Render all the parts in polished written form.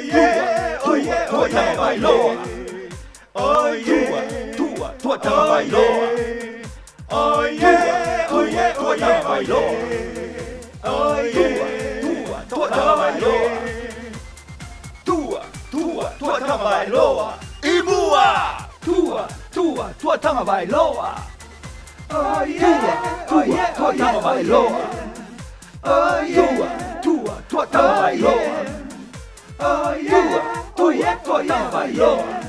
yeah, oh yeah, Tua Tagovailoa. Oh yeah, Tua Tagovailoa. Oh yeah, Tua Tagovailoa. Oh yeah, Tua Tagovailoa. Tua Tagovailoa. Imua. Tua Tagovailoa. Oh yeah, Tua Tagovailoa. Oh yeah, Tua Tagovailoa. Oh yeah, Tua Tagovailoa.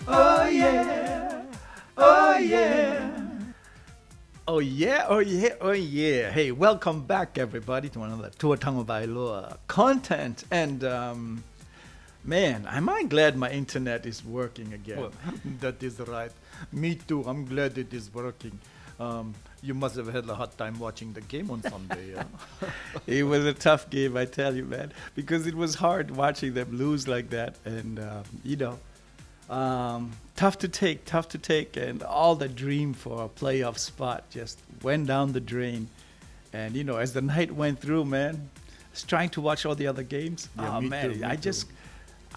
Oh yeah, oh yeah. Oh yeah, oh yeah, oh yeah. Hey, welcome back everybody to another Tua Tagovailoa content. And man, am I glad my internet is working again. Well, that is right. Me too, I'm glad it is working. You must have had a hard time watching the game on Sunday. It was a tough game, I tell you, man, because it was hard watching them lose like that. And, tough to take. And all the dream for a playoff spot just went down the drain. And, as the night went through, man, I was trying to watch all the other games. Yeah, me too.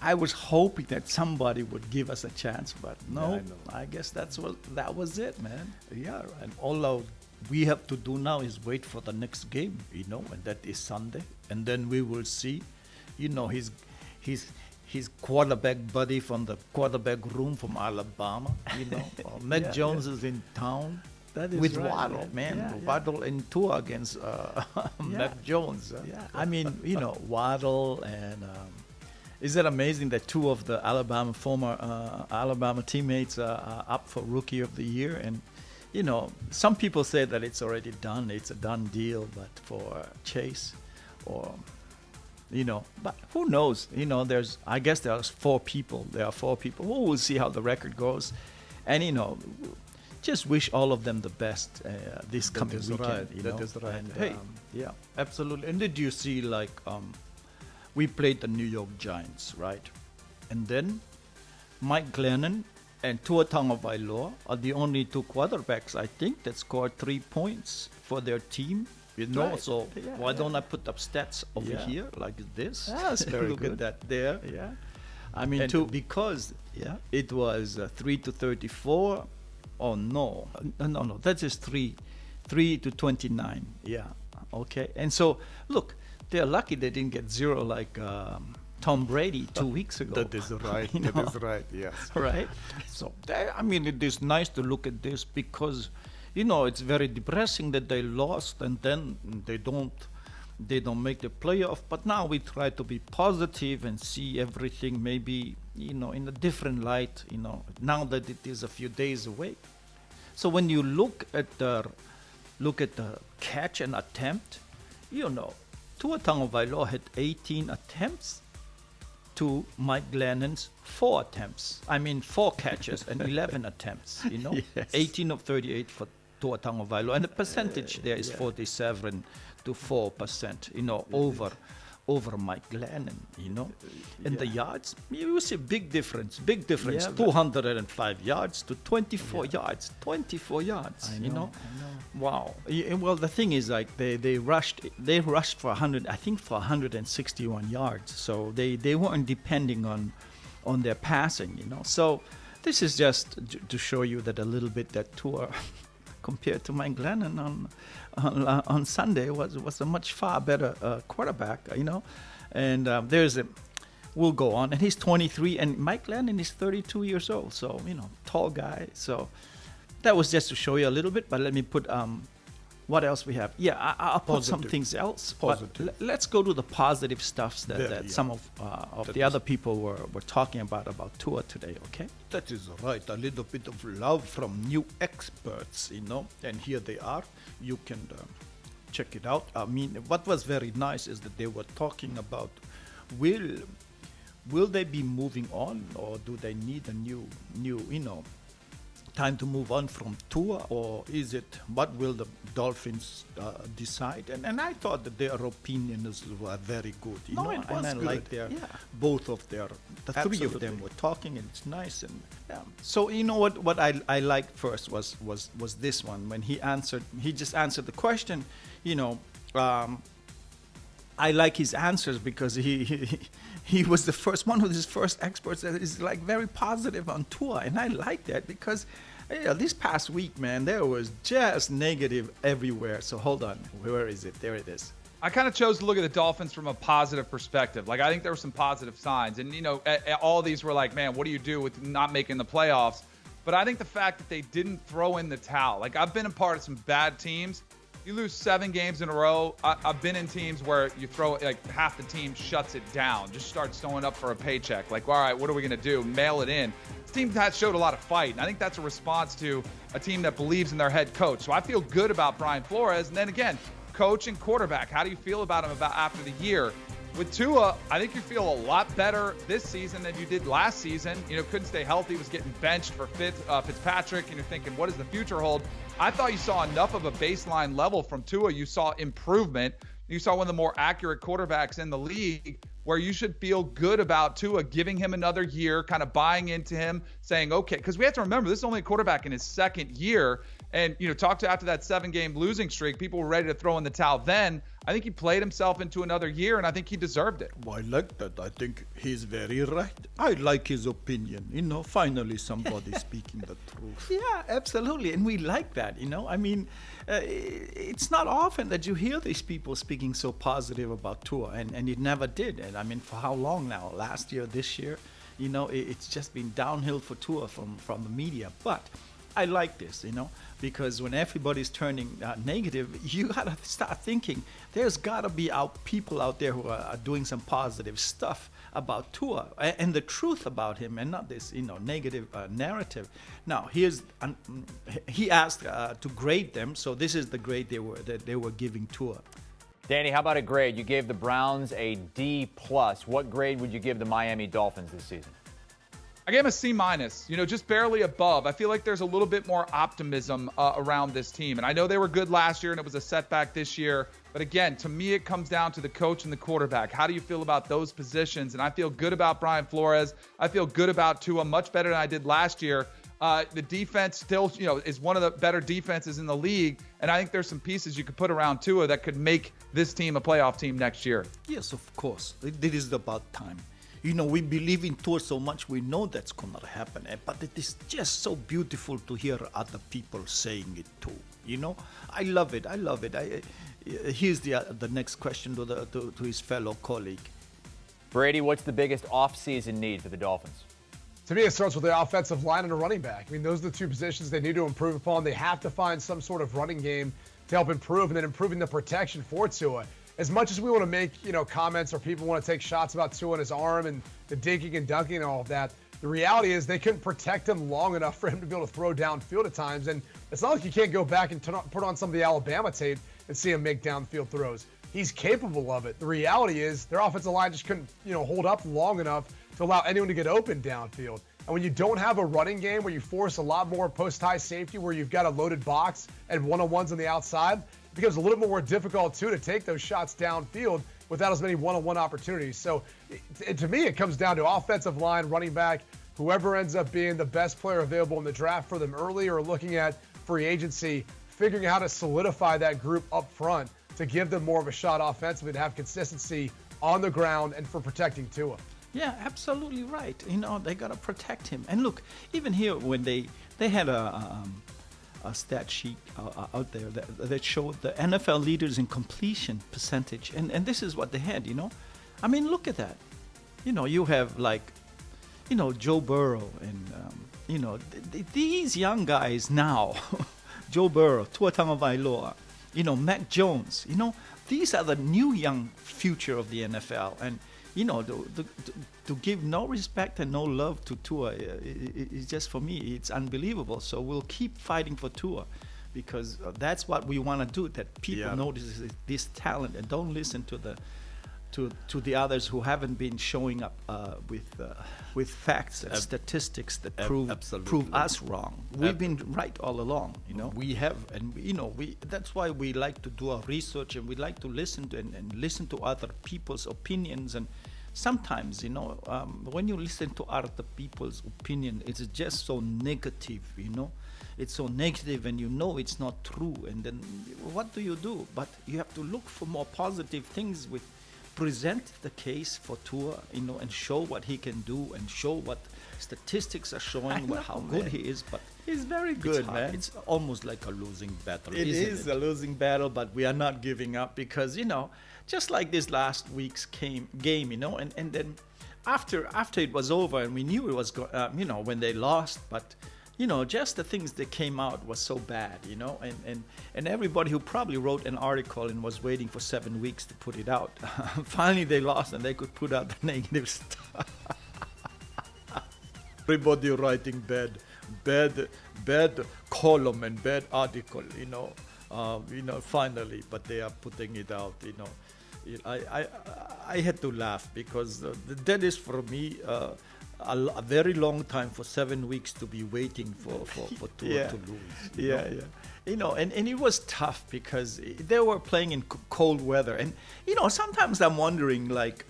I was hoping that somebody would give us a chance, but no, Yeah, I guess that was it, man. Yeah, and all we have to do now is wait for the next game, and that is Sunday, and then we will see, his quarterback buddy from the quarterback room from Alabama, Mac Yeah, Jones is in town. That is With right, Waddle, man. Yeah. Waddle and Tua against Mac Jones. Yeah, I mean, Waddle and is it amazing that two of the former Alabama teammates are up for Rookie of the Year? And, some people say that it's already done. It's a done deal, but for Chase but who knows? I guess there's four people. There are four people. We'll see how the record goes. And, just wish all of them the best this coming weekend. Right. That is right. And, Hey, yeah. absolutely. And did you see, we played the New York Giants, right? And then Mike Glennon and Tua Tagovailoa are the only two quarterbacks, I think, that scored 3 points for their team. Right. So Yeah, why don't I put up stats over Yeah. here like this? That's very Look good. at that there. Yeah. I mean, And because it was 3-34. Oh no, no, that is 3-29. Yeah, okay. And so look, they're lucky they didn't get zero like Tom Brady 2 weeks ago. That is right. That is right. Yes. Right. So it is nice to look at this because, it's very depressing that they lost and then they don't make the playoff. But now we try to be positive and see everything maybe in a different light. Now that it is a few days away. So when you look at the catch and attempt, Tua Tagovailoa had 18 attempts to Mike Glennon's 4 attempts. I mean 4 catches and 11 attempts. Yes. 18 of 38 for Tua Tagovailoa, and the percentage there is 47 to 4%. Over Mike Glennon, and the yards, you see big difference. Yeah, 205 yards to 24 yards. 24 yards, I know. Wow. Yeah, well, the thing is, like they rushed for 161 yards, so they weren't depending on their passing, So this is just to show you that a little bit that Tua compared to Mike Glennon on Sunday was a much far better quarterback, And we'll go on, and he's 23, and Mike Glennon is 32 years old, so tall guy. So that was just to show you a little bit. But let me put what else we have. Yeah, I'll put some things else. Positive. But let's go to the positive stuffs that some of That the is- other people were talking about Tua today. Okay. That is right. A little bit of love from new experts, and here they are. You can check it out. I mean, what was very nice is that they were talking about will they be moving on, or do they need a new time to move on from Tua, or is it what will the Dolphins decide? And I thought that their opinions were very good. It was and I good. like their Yeah. both of their the three of Absolutely. them were talking, and it's nice. And So what I liked first was this one when he just answered the question, I like his answers because he was the first one of his first experts that is like very positive on Tua, and I like that because this past week, man, there was just negative everywhere. So hold on, where is it? There it is. I kind of chose to look at the Dolphins from a positive perspective. Like, I think there were some positive signs. And, all these were like, man, what do you do with not making the playoffs? But I think the fact that they didn't throw in the towel. Like, I've been a part of some bad teams. You lose 7 games in a row. I've been in teams where you throw, like, half the team shuts it down, just starts throwing up for a paycheck. Like, all right, what are we going to do? Mail it in. This team has showed a lot of fight. And I think that's a response to a team that believes in their head coach. So I feel good about Brian Flores. And then again, coach and quarterback, how do you feel about him after the year? With Tua, I think you feel a lot better this season than you did last season. Couldn't stay healthy, was getting benched for Fitzpatrick, and you're thinking, what does the future hold? I thought you saw enough of a baseline level from Tua. You saw improvement. You saw one of the more accurate quarterbacks in the league, where you should feel good about Tua, giving him another year, kind of buying into him, saying, okay, because we have to remember, this is only a quarterback in his second year. And, after that 7-game losing streak, people were ready to throw in the towel then. I think he played himself into another year, and I think he deserved it. Well, I like that. I think he's very right. I like his opinion. Finally somebody speaking the truth. Yeah, absolutely. And we like that, it's not often that you hear these people speaking so positive about Tua, and it never did. And for how long now? Last year, this year? It's just been downhill for Tua from the media. But I like this, because when everybody's turning negative, you got to start thinking there's got to be people out there who are doing some positive stuff about Tua and the truth about him, and not this, negative narrative. Now, he asked to grade them, so this is the grade they were giving Tua. Danny, how about a grade? You gave the Browns a D+. What grade would you give the Miami Dolphins this season? I gave him a C-, just barely above. I feel like there's a little bit more optimism around this team. And I know they were good last year and it was a setback this year. But again, to me, it comes down to the coach and the quarterback. How do you feel about those positions? And I feel good about Brian Flores. I feel good about Tua, much better than I did last year. The defense still, is one of the better defenses in the league. And I think there's some pieces you could put around Tua that could make this team a playoff team next year. Yes, of course. It is about time. We believe in Tua so much, we know that's going to happen. But it is just so beautiful to hear other people saying it too. I love it. Here's the next question to his fellow colleague. Brady, what's the biggest off-season need for the Dolphins? To me, it starts with the offensive line and a running back. Those are the two positions they need to improve upon. They have to find some sort of running game to help improve, and then improving the protection for Tua. As much as we want to make, comments, or people want to take shots about Tua and his arm and the dinking and dunking and all of that, the reality is they couldn't protect him long enough for him to be able to throw downfield at times. And it's not like you can't go back and put on some of the Alabama tape and see him make downfield throws. He's capable of it. The reality is their offensive line just couldn't, hold up long enough to allow anyone to get open downfield. And when you don't have a running game where you force a lot more post-high safety, where you've got a loaded box and one-on-ones on the outside, it becomes a little bit more difficult, too, to take those shots downfield without as many one-on-one opportunities. So, to me, it comes down to offensive line, running back, whoever ends up being the best player available in the draft for them early, or looking at free agency, figuring out how to solidify that group up front to give them more of a shot offensively, to have consistency on the ground and for protecting Tua. Yeah, absolutely right. They got to protect him. And look, even here when they had a stat sheet out there that showed the NFL leaders in completion percentage, and this is what they had. Look at that. You have Joe Burrow and these young guys now, Joe Burrow, Tua Tagovailoa, Mac Jones. These are the new young future of the NFL, and to give no respect and no love to Tua, it's just, for me, it's unbelievable. So we'll keep fighting for Tua, because that's what we want to do, that people notice this talent and don't listen to the others who haven't been showing up with facts and statistics that prove us wrong. We've been right all along. We have, and that's why we like to do our research, and we like to listen to and listen to other people's opinions. And sometimes, when you listen to other people's opinion, it's just so negative. It's so negative, and it's not true. And then what do? But you have to look for more positive things present the case for Tua, and show what he can do and show what statistics are showing how good he is. But he's very it's good, hard. man. It's almost like a losing battle. It isn't is it? a losing battle, but we are not giving up because, just like this last week's game, and then after it was over and we knew it was, when they lost, but just the things that came out was so bad, and everybody who probably wrote an article and was waiting for 7 weeks to put it out, finally they lost and they could put out the negative stuff. Everybody writing bad column and bad article, finally, but they are putting it out, I had to laugh because that is for me a very long time, for 7 weeks to be waiting for Tua to lose. And it was tough because they were playing in cold weather, and sometimes I'm wondering, like,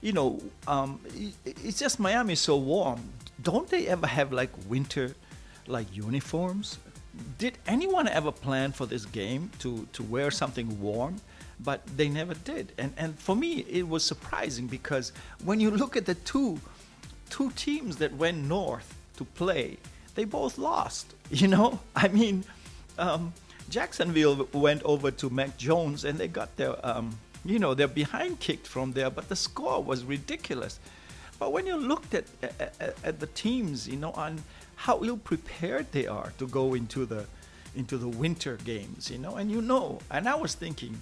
it's just Miami is so warm. Don't they ever have like winter like uniforms? Did anyone ever plan for this game to wear something warm? But they never did. And for me, it was surprising because when you look at the two teams that went north to play, they both lost. I mean, Jacksonville went over to Mac Jones and they got their their behind kicked from there, but the score was ridiculous. But when you looked at the teams, on how ill prepared they are to go into the winter games, and I was thinking,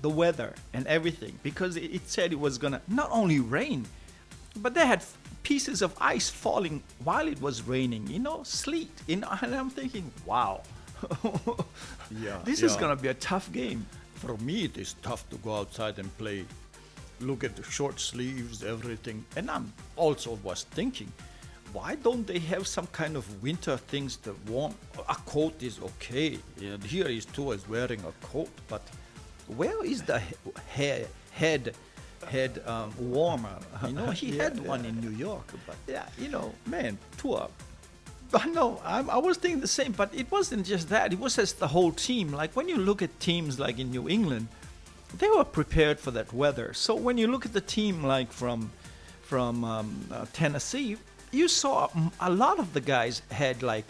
the weather and everything, because it said it was gonna not only rain, but they had pieces of ice falling while it was raining, sleet, and I'm thinking, wow, this is gonna be a tough game. For me, it is tough to go outside and play. Look at the short sleeves, everything. And I'm also was thinking, why don't they have some kind of winter things that warm? A coat is okay. Here is Tua is wearing a coat, but where is the head warmer? He had one in New York, but man, Tua. But no, I was thinking the same, but it wasn't just that. It was just the whole team. Like when you look at teams like in New England, they were prepared for that weather. So when you look at the team like from Tennessee, you saw a lot of the guys had like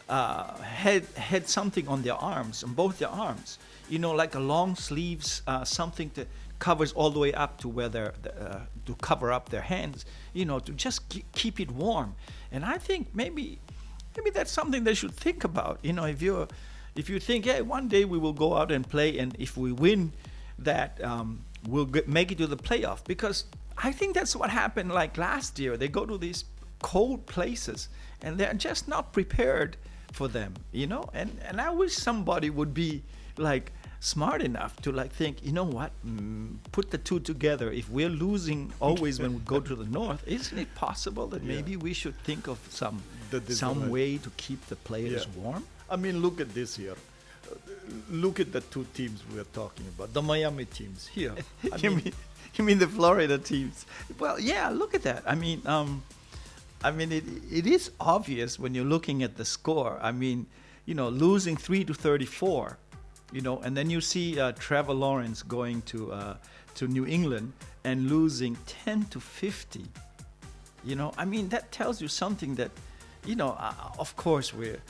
had something on their arms, on both their arms. Like a long sleeves, something that covers all the way up to where to cover up their hands. To just keep it warm. And I think maybe that's something they should think about. If you think, hey, one day we will go out and play, and if we win, that we'll make it to the playoff. Because I think that's what happened like last year. They go to these cold places, and they're just not prepared for them. And I wish somebody would be like smart enough to like think, what, put the two together. If we're losing always when we go to the north, isn't it possible that maybe we should think of some way to keep the players warm? I mean, look at this here. Look at the two teams we are talking about, the Miami teams here. You mean the Florida teams? Well, yeah, look at that. I mean, it is obvious when you're looking at the score. I mean, losing 3-34. And then you see Trevor Lawrence going to New England and losing 10-50. I mean, that tells you something that, of course we're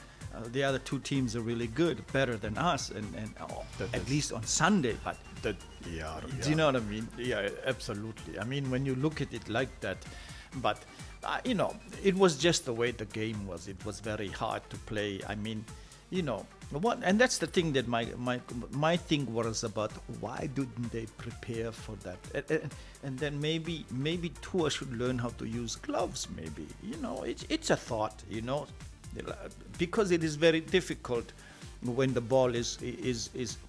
the other two teams are really good, better than us, and at least on Sunday. But do you know what I mean? Yeah, absolutely. I mean, when you look at it like that, but it was just the way the game was. It was very hard to play. I mean, and that's the thing that my thing was about. Why didn't they prepare for that? And then maybe Tua should learn how to use gloves. Maybe it's a thought. Because it is very difficult when the ball is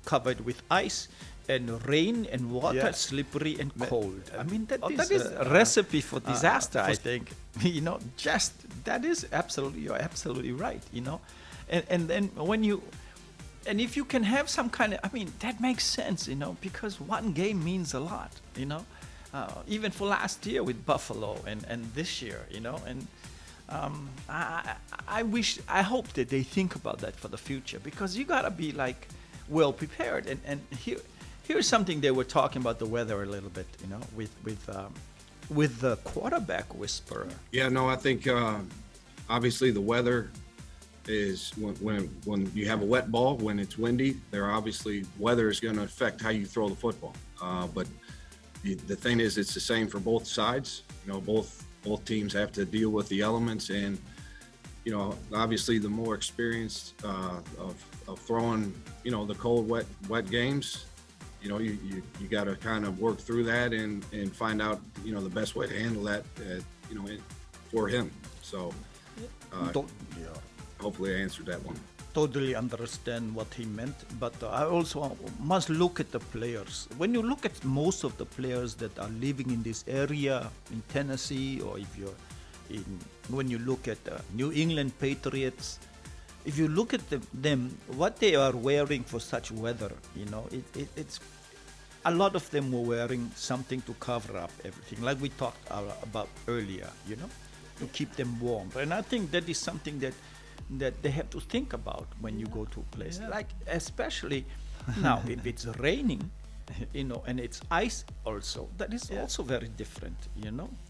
covered with ice and rain and water, slippery and cold. I mean, that is a recipe for disaster. I think just that is you're absolutely right. And then when you, and if you can have some kind of, I mean, that makes sense, because one game means a lot, even for last year with Buffalo and this year, and I hope that they think about that for the future, because you gotta be like well prepared. And here's something they were talking about the weather a little bit, with the quarterback whisperer. Yeah, no, I think obviously the weather is when you have a wet ball, when it's windy, weather is going to affect how you throw the football. But the thing is, it's the same for both sides. Both teams have to deal with the elements, and obviously the more experience of throwing, the cold, wet games. You got to kind of work through that and find out, the best way to handle that, for him. So hopefully I answered that one. Totally understand what he meant, but I also must look at the players. When you look at most of the players that are living in this area in Tennessee, or if you're when you look at New England Patriots, if you look at them, what they are wearing for such weather, it's a lot of them were wearing something to cover up everything, like we talked about earlier, to keep them warm. And I think that is something that they have to think about when you go to a place, like especially now if it's raining, and it's ice also, that is also very different,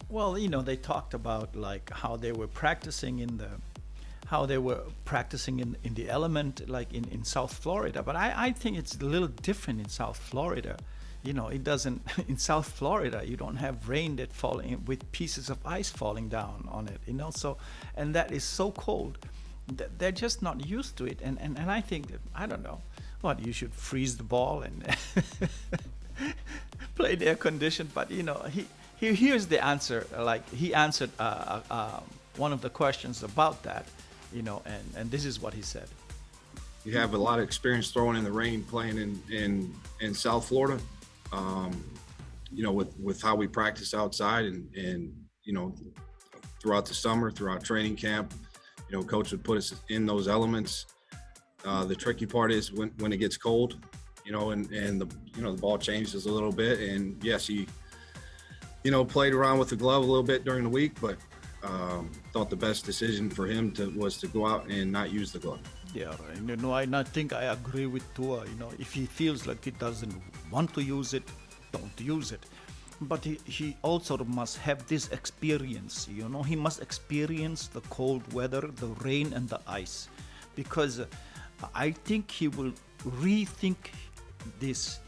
Well, they talked about like how they were practicing in the element, like in South Florida. But I think it's a little different in South Florida. It doesn't, in South Florida, you don't have rain that falling with pieces of ice falling down on it, So, and that is so cold that they're just not used to it. And I think that, I don't know, you should freeze the ball and play the air condition. But, here's the answer. Like he answered one of the questions about that. And this is what he said. You have a lot of experience throwing in the rain, playing in South Florida. With how we practice outside and throughout the summer, throughout training camp, coach would put us in those elements. The tricky part is when it gets cold, and the ball changes a little bit. And yes, he, played around with the glove a little bit during the week, but thought the best decision for him was to go out and not use the glove. Yeah, I think I agree with Tua. If he feels like he doesn't want to use it, don't use it. But he also must have this experience. He must experience the cold weather, the rain, and the ice, because I think he will rethink this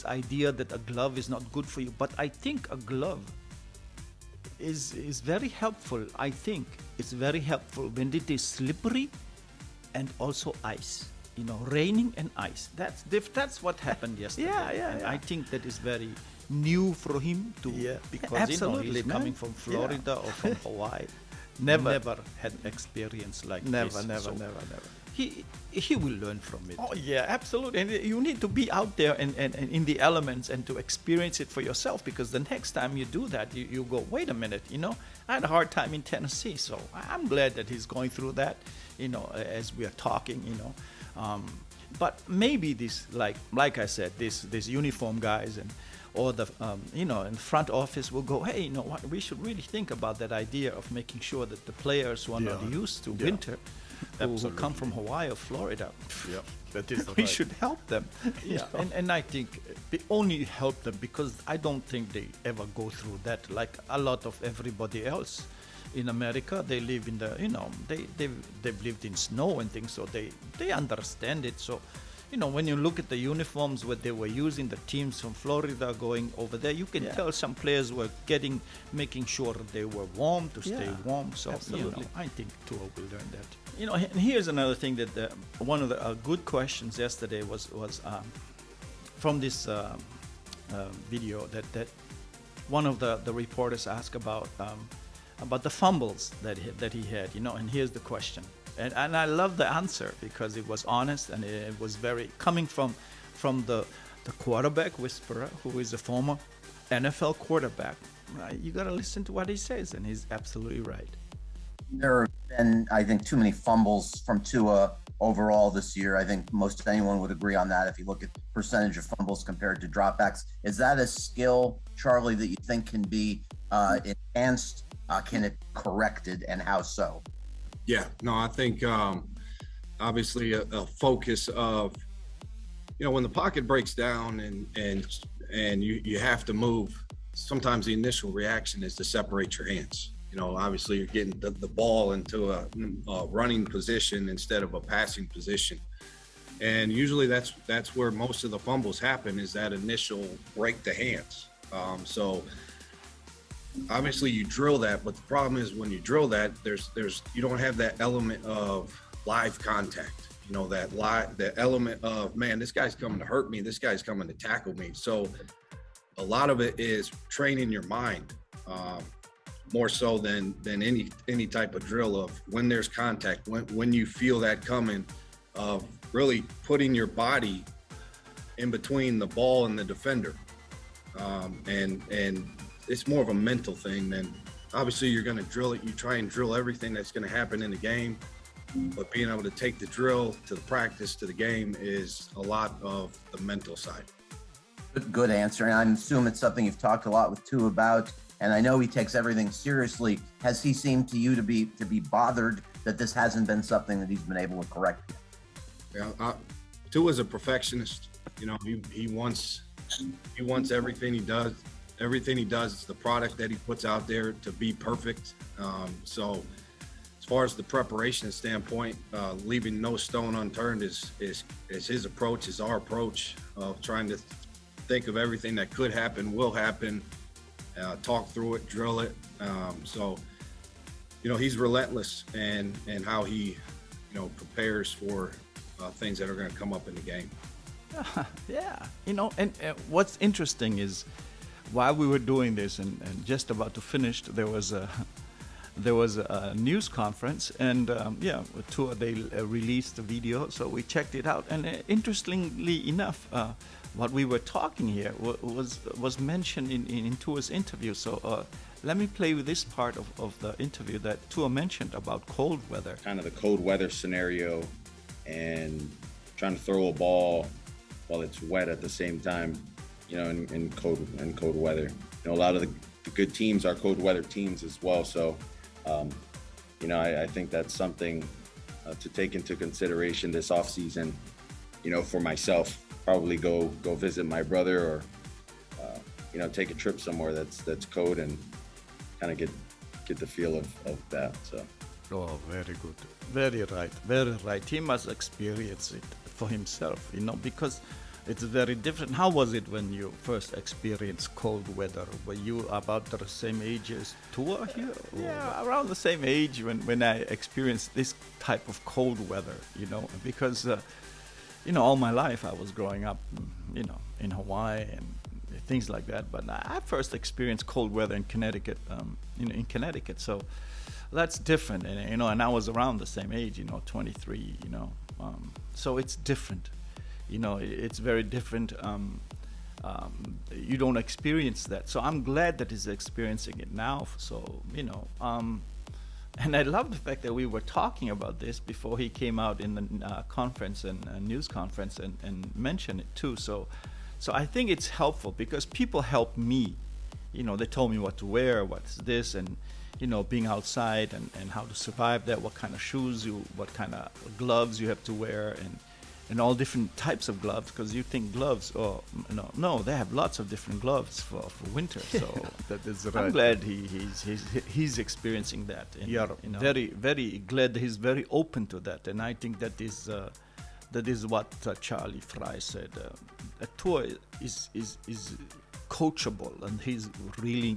idea that a glove is not good for you. But I think a glove is very helpful. I think it's very helpful when it is slippery and also ice, raining and ice. That's what happened yesterday. And I think that is very new for him too, because he's coming from Florida or from Hawaii. Never had experience like this. Never. He will learn from it. Oh yeah, absolutely. And you need to be out there and in the elements and to experience it for yourself, because the next time you do that, you go, wait a minute, I had a hard time in Tennessee, so I'm glad that he's going through that, as we are talking, but maybe this, like I said, this uniform guys or the in front office will go, hey, what, we should really think about that idea of making sure that the players who are not used to winter, who come from Hawaii or Florida, that is we should help them. And I think we only help them because I don't think they ever go through that like a lot of everybody else in America. They live in the, they've lived in snow and things, so they understand it. So, when you look at the uniforms, what they were using, the teams from Florida going over there, you can tell some players were making sure they were warm to stay warm. So, I think Tua will learn that. And here's another thing that one of the good questions yesterday was from this video that one of the reporters asked about the fumbles that he had, and here's the question. And I love the answer because it was honest and it was very coming from the quarterback whisperer, who is a former NFL quarterback. You got to listen to what he says, and he's absolutely right. There have been, I think, too many fumbles from Tua overall this year. I think most anyone would agree on that if you look at percentage of fumbles compared to dropbacks. Is that a skill, Charlie, that you think can be enhanced? Can it be corrected, and how so? Yeah, no, I think obviously a focus of, when the pocket breaks down and you have to move, sometimes the initial reaction is to separate your hands. Obviously you're getting the ball into a running position instead of a passing position. And usually that's where most of the fumbles happen, is that initial break the hands. So obviously you drill that, but the problem is when you drill that, you don't have that element of live contact. The element of, man, this guy's coming to hurt me, this guy's coming to tackle me. So a lot of it is training your mind, more so than any type of drill of when there's contact, when you feel that coming, of really putting your body in between the ball and the defender. And it's more of a mental thing than, obviously you're going to drill it. You try and drill everything that's going to happen in the game, but being able to take the drill to the practice to the game is a lot of the mental side. Good answer. And I assume it's something you've talked a lot with Tua about. And I know he takes everything seriously. Has he seemed to you to be bothered that this hasn't been something that he's been able to correct? Yeah, Tua's a perfectionist. He wants everything he does. Everything he does is the product that he puts out there to be perfect. So as far as the preparation standpoint, leaving no stone unturned is his approach, is our approach of trying to think of everything that could happen, will happen, talk through it, drill it. So he's relentless and how he prepares for things that are going to come up in the game. Yeah, and what's interesting is, while we were doing this and just about to finish, there was a news conference, and Tua, they released the video, so we checked it out. And interestingly enough, what we were talking here was mentioned in Tua's interview. So let me play with this part of the interview that Tua mentioned about cold weather. Kind of the cold weather scenario, and trying to throw a ball while it's wet at the same time, in cold weather. A lot of the good teams are cold weather teams as well. So, I think that's something to take into consideration this off season. For myself, probably go visit my brother, or take a trip somewhere that's cold and kind of get the feel of that. So. Oh, very good. Very right. He must experience it for himself, because it's very different. How was it when you first experienced cold weather? Were you about the same age as Tua here? Yeah, around the same age when I experienced this type of cold weather, because, all my life I was growing up, in Hawaii and things like that. But I first experienced cold weather in Connecticut, in Connecticut. So that's different, and and I was around the same age, 23, so it's different, it's very different. You don't experience that, so I'm glad that he's experiencing it now. So and I love the fact that we were talking about this before he came out in the conference and news conference and mentioned it too. So I think it's helpful because people help me. They told me what to wear, what's this, and being outside and how to survive that, what kind of shoes what kind of gloves you have to wear, and all different types of gloves, because you think gloves, no, they have lots of different gloves for winter. So that is right. I'm glad he's experiencing that. And, very, very glad he's very open to that. And I think that is what Charlie Frye said. Tua is coachable, and he's really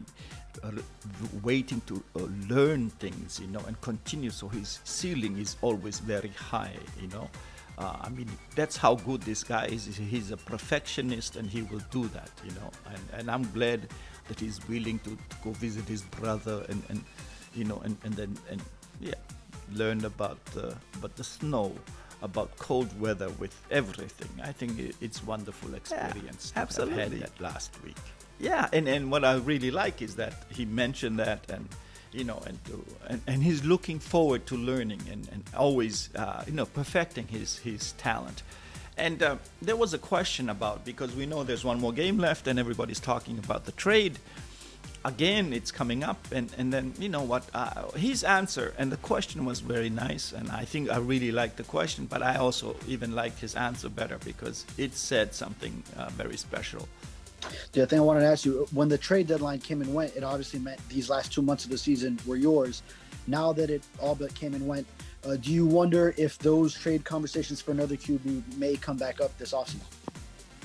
waiting to learn things, and continue. So his ceiling is always very high, that's how good this guy is. He's a perfectionist, and he will do that, and I'm glad that he's willing to go visit his brother and then learn about the snow, about cold weather with everything. I think it's wonderful experience. Yeah, absolutely. I've had that last week. Yeah, and what I really like is that he mentioned that, and and he's looking forward to learning and always perfecting his talent. And there was a question about, because we know there's one more game left and everybody's talking about the trade. again, it's coming up, and then you know what? His answer and the question was very nice, and I think I really liked the question, but I also even liked his answer better because it said something very special. The other thing I wanted to ask you, when the trade deadline came and went, it obviously meant these last 2 months of the season were yours. Now that it all but came and went, do you wonder if those trade conversations for another QB may come back up this offseason?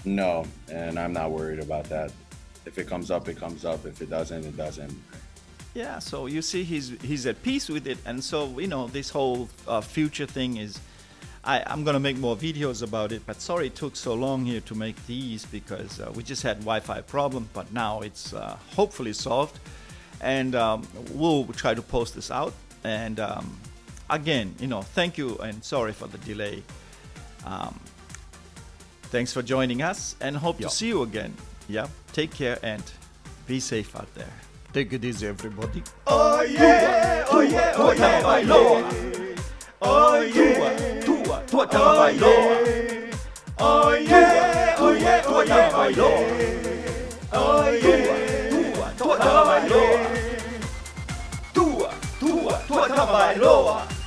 No, and I'm not worried about that. If it comes up, it comes up. If it doesn't, it doesn't. Yeah, so you see, he's at peace with it, and so you know this whole future thing is. I'm gonna make more videos about it, but sorry it took so long here to make these because we just had Wi-Fi problem, but now it's hopefully solved, and we'll try to post this out. And again, you know, thank you and sorry for the delay. Thanks for joining us, and hope to see you again. Yeah, take care and be safe out there. Take it easy, everybody. Oh yeah, oh yeah, oh yeah, Tagovailoa. Oh yeah, Tua Tua Tagovailoa. Oh yeah, oh yeah, oh yeah, Tagovailoa. Oh yeah, Tua Tua Tagovailoa. Tua Tua Tua Tagovailoa.